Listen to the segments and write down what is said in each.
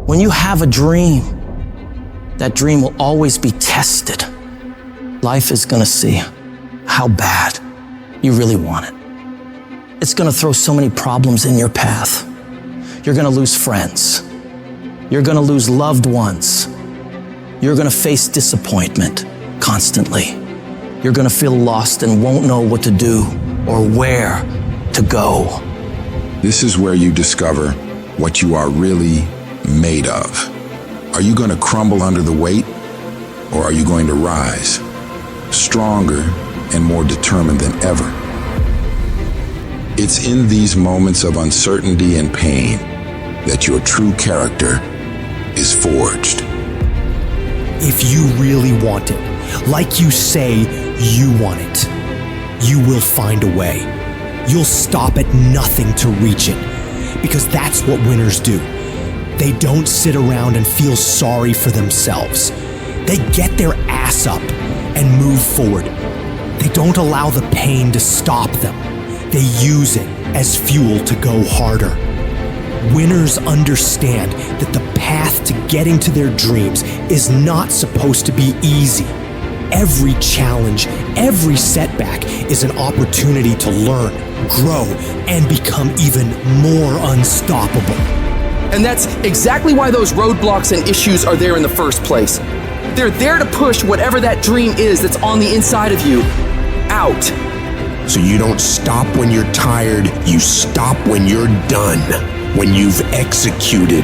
When you have a dream, that dream will always be tested. Life is gonna see how bad you really want it. It's gonna throw so many problems in your path. You're gonna lose friends. You're gonna lose loved ones. You're gonna face disappointment constantly. You're gonna feel lost and won't know what to do or where to go. This is where you discover what you are really made of. Are you going to crumble under the weight, or are you going to rise, stronger and more determined than ever? It's in these moments of uncertainty and pain that your true character is forged. If you really want it, like you say you want it, you will find a way. You'll stop at nothing to reach it, because that's what winners do. They don't sit around and feel sorry for themselves. They get their ass up and move forward. They don't allow the pain to stop them. They use it as fuel to go harder. Winners understand that the path to getting to their dreams is not supposed to be easy. Every challenge, every setback is an opportunity to learn, grow, and become even more unstoppable. And that's exactly why those roadblocks and issues are there in the first place. They're there to push whatever that dream is that's on the inside of you out. So you don't stop when you're tired, you stop when you're done, when you've executed.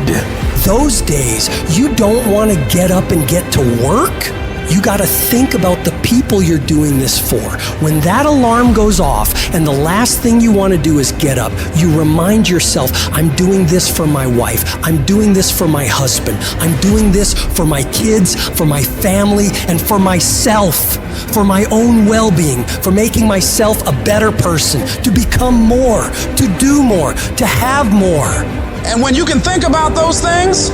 Those days, you don't want to get up and get to work. You got to think about the people you're doing this for. When that alarm goes off and the last thing you want to do is get up, you remind yourself, I'm doing this for my wife. I'm doing this for my husband. I'm doing this for my kids, for my family, and for myself, for my own well-being, for making myself a better person, to become more, to do more, to have more. And when you can think about those things,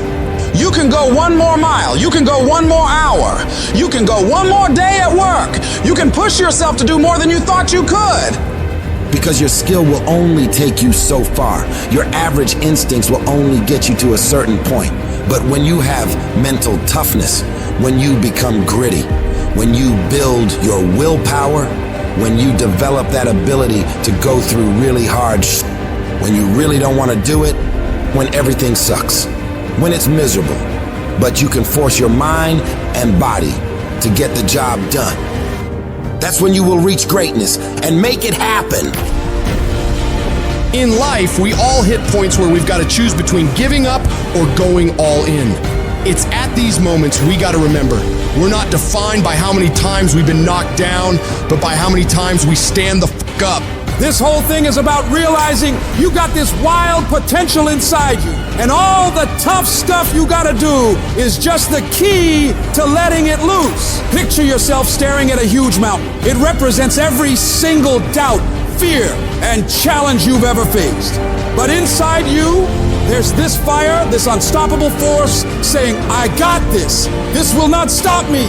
you can go one more mile. You can go one more hour. You can go one more day at work. You can push yourself to do more than you thought you could. Because your skill will only take you so far. Your average instincts will only get you to a certain point. But when you have mental toughness, when you become gritty, when you build your willpower, when you develop that ability to go through really hard when you really don't want to do it, when everything sucks, when it's miserable, but you can force your mind and body to get the job done. That's when you will reach greatness and make it happen. In life, we all hit points where we've got to choose between giving up or going all in. It's at these moments we got to remember, we're not defined by how many times we've been knocked down, but by how many times we stand the fuck up. This whole thing is about realizing you got this wild potential inside you, and all the tough stuff you gotta do is just the key to letting it loose. Picture yourself staring at a huge mountain. It represents every single doubt, fear, and challenge you've ever faced. But inside you, there's this fire, this unstoppable force saying, I got this. This will not stop me.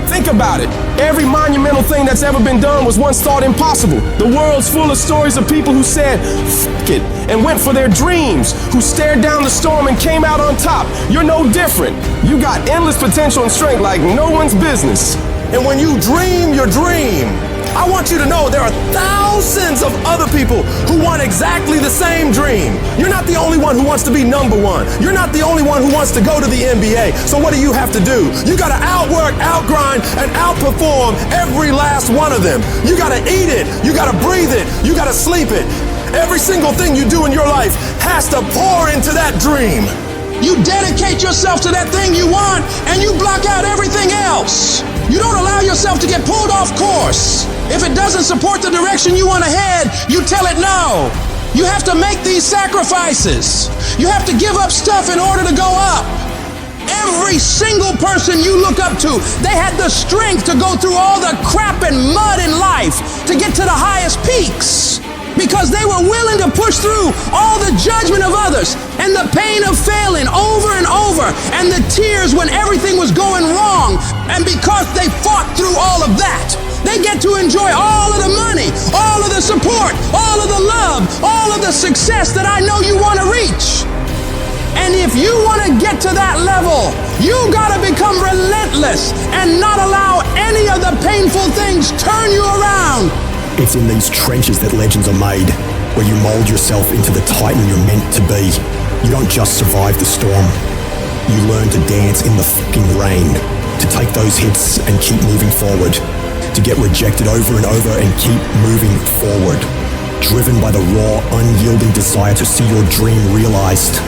Think about it. Every monumental thing that's ever been done was once thought impossible. The world's full of stories of people who said, F it, and went for their dreams, who stared down the storm and came out on top. You're no different. You got endless potential and strength like no one's business. And when you dream your dream, I want you to know there are thousands of other people who want exactly the same dream. You're not the only one who wants to be number one. You're not the only one who wants to go to the NBA. So what do you have to do? You gotta outwork, outgrind, and outperform every last one of them. You gotta eat it. You gotta breathe it. You gotta sleep it. Every single thing you do in your life has to pour into that dream. You dedicate yourself to that thing you want, and you block out everything else. You don't allow yourself to get pulled off course. If it doesn't support the direction you want to head, you tell it no. You have to make these sacrifices. You have to give up stuff in order to go up. Every single person you look up to, they had the strength to go through all the crap and mud in life to get to the highest peaks. Because they were willing to push through all the judgment of others and the pain of failing over and over and the tears when everything was going wrong. And because they fought through all of that, they get to enjoy all of the money, all of the support, all of the love, all of the success that I know you want to reach. And if you want want to get to that level, you got to become relentless and not allow any of the painful things turn you around. It's in these trenches that legends are made, where you mold yourself into the titan you're meant to be. You don't just survive the storm. You learn to dance in the fucking rain, to take those hits and keep moving forward, to get rejected over and over and keep moving forward. Driven by the raw, unyielding desire to see your dream realized,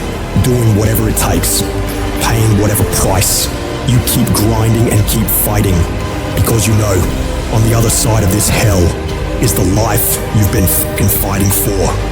doing whatever it takes, paying whatever price. You keep grinding and keep fighting, because you know, on the other side of this hell is the life you've been fucking fighting for.